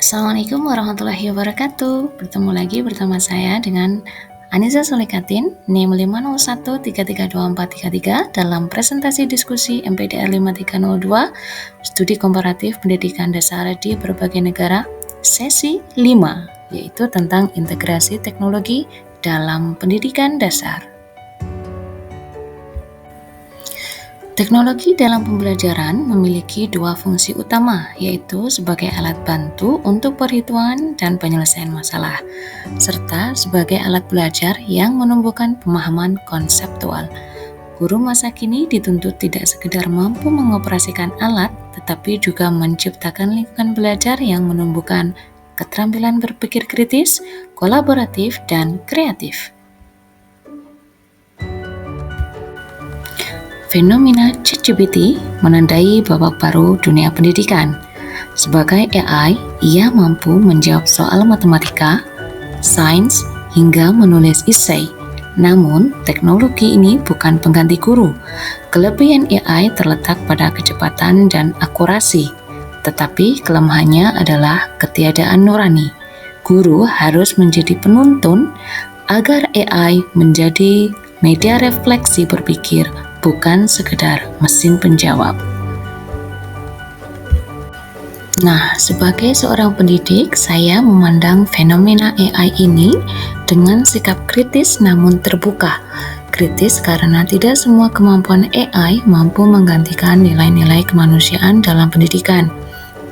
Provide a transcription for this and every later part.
Assalamualaikum warahmatullahi wabarakatuh. Bertemu lagi bersama saya dengan Anissa Solikatin, NIM 501332433 dalam presentasi diskusi MPDR 5302, Studi Komparatif Pendidikan Dasar di Berbagai Negara, sesi 5, yaitu tentang integrasi teknologi dalam pendidikan dasar. Teknologi dalam pembelajaran memiliki dua fungsi utama, yaitu sebagai alat bantu untuk perhitungan dan penyelesaian masalah, serta sebagai alat belajar yang menumbuhkan pemahaman konseptual. Guru masa kini dituntut tidak sekedar mampu mengoperasikan alat, tetapi juga menciptakan lingkungan belajar yang menumbuhkan keterampilan berpikir kritis, kolaboratif, dan kreatif. Fenomena ChatGPT menandai babak baru dunia pendidikan. Sebagai AI, ia mampu menjawab soal matematika, sains, hingga menulis esai. Namun, teknologi ini bukan pengganti guru. Kelebihan AI terletak pada kecepatan dan akurasi, tetapi kelemahannya adalah ketiadaan nurani. Guru harus menjadi penuntun agar AI menjadi media refleksi berpikir, bukan sekedar mesin penjawab. Nah, sebagai seorang pendidik, saya memandang fenomena AI ini dengan sikap kritis namun terbuka. Kritis karena tidak semua kemampuan AI mampu menggantikan nilai-nilai kemanusiaan dalam pendidikan.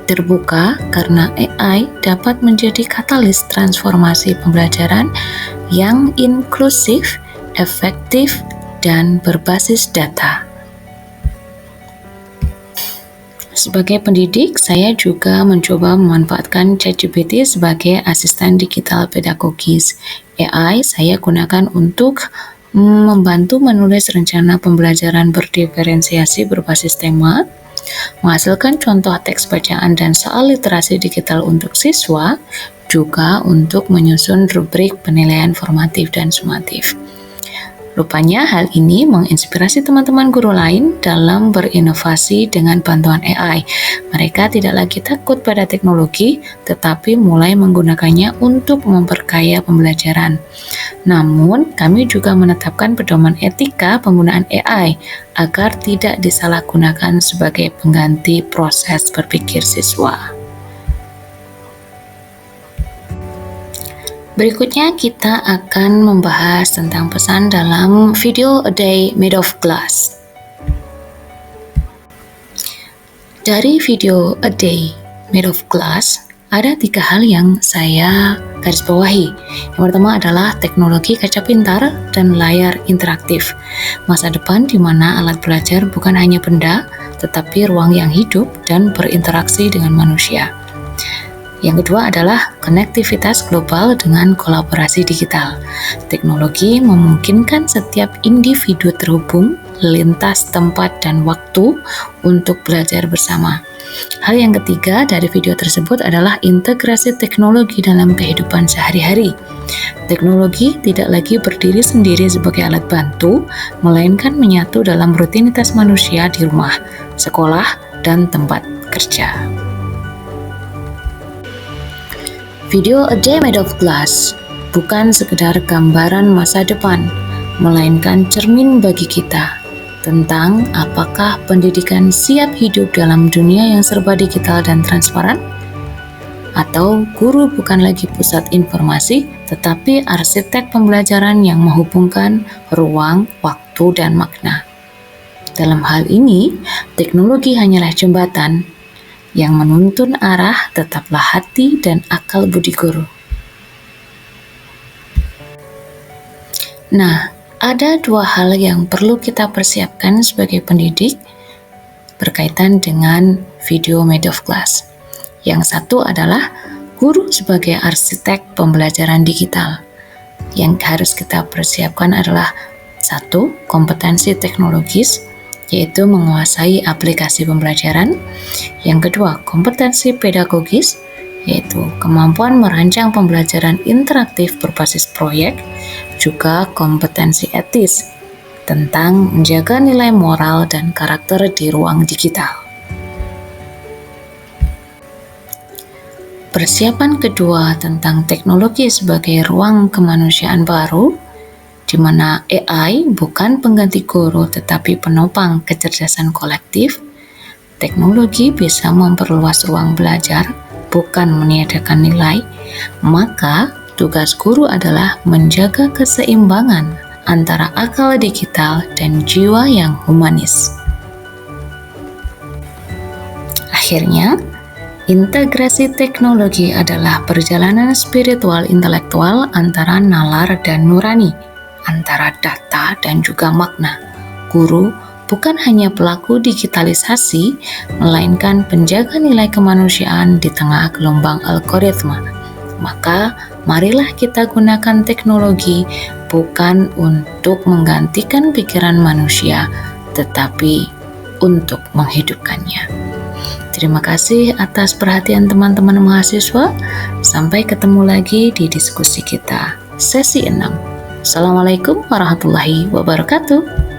Terbuka karena AI dapat menjadi katalis transformasi pembelajaran yang inklusif, efektif, dan berbasis data. Sebagai pendidik, saya juga mencoba memanfaatkan ChatGPT sebagai asisten digital pedagogis. AI saya gunakan untuk membantu menulis rencana pembelajaran berdiferensiasi berbasis tema, menghasilkan contoh teks bacaan dan soal literasi digital untuk siswa, juga untuk menyusun rubrik penilaian formatif dan sumatif. Rupanya hal ini menginspirasi teman-teman guru lain dalam berinovasi dengan bantuan AI. Mereka tidak lagi takut pada teknologi, tetapi mulai menggunakannya untuk memperkaya pembelajaran. Namun, kami juga menetapkan pedoman etika penggunaan AI agar tidak disalahgunakan sebagai pengganti proses berpikir siswa. Berikutnya kita akan membahas tentang pesan dalam video A Day Made of Glass. Dari video A Day Made of Glass, ada 3 hal yang saya garis bawahi. Yang pertama adalah teknologi kaca pintar dan layar interaktif. Masa depan di mana alat belajar bukan hanya benda, tetapi ruang yang hidup dan berinteraksi dengan manusia. Yang kedua adalah konektivitas global dengan kolaborasi digital. Teknologi memungkinkan setiap individu terhubung lintas tempat dan waktu untuk belajar bersama. Hal yang ketiga dari video tersebut adalah integrasi teknologi dalam kehidupan sehari-hari. Teknologi tidak lagi berdiri sendiri sebagai alat bantu, melainkan menyatu dalam rutinitas manusia di rumah, sekolah, dan tempat kerja. Video A Day Made of Glass bukan sekedar gambaran masa depan, melainkan cermin bagi kita tentang apakah pendidikan siap hidup dalam dunia yang serba digital dan transparan, atau guru bukan lagi pusat informasi, tetapi arsitek pembelajaran yang menghubungkan ruang, waktu, dan makna. Dalam hal ini, teknologi hanyalah jembatan yang menuntun arah, tetaplah hati dan akal budi guru. Nah, ada 2 hal yang perlu kita persiapkan sebagai pendidik berkaitan dengan video Made of Glass. Yang satu adalah guru sebagai arsitek pembelajaran digital. Yang harus kita persiapkan adalah 1. Kompetensi teknologis, yaitu menguasai aplikasi pembelajaran. Yang kedua, kompetensi pedagogis, yaitu kemampuan merancang pembelajaran interaktif berbasis proyek, juga kompetensi etis tentang menjaga nilai moral dan karakter di ruang digital. Persiapan kedua tentang teknologi sebagai ruang kemanusiaan baru, di mana AI bukan pengganti guru tetapi penopang kecerdasan kolektif. Teknologi bisa memperluas ruang belajar, bukan meniadakan nilai. Maka, tugas guru adalah menjaga keseimbangan antara akal digital dan jiwa yang humanis. Akhirnya, integrasi teknologi adalah perjalanan spiritual intelektual antara nalar dan nurani, antara data dan juga makna. Guru bukan hanya pelaku digitalisasi, melainkan penjaga nilai kemanusiaan di tengah gelombang algoritma. Maka, marilah kita gunakan teknologi bukan untuk menggantikan pikiran manusia, tetapi untuk menghidupkannya. Terima kasih atas perhatian teman-teman mahasiswa. Sampai ketemu lagi di diskusi kita sesi 6. Assalamualaikum warahmatullahi wabarakatuh.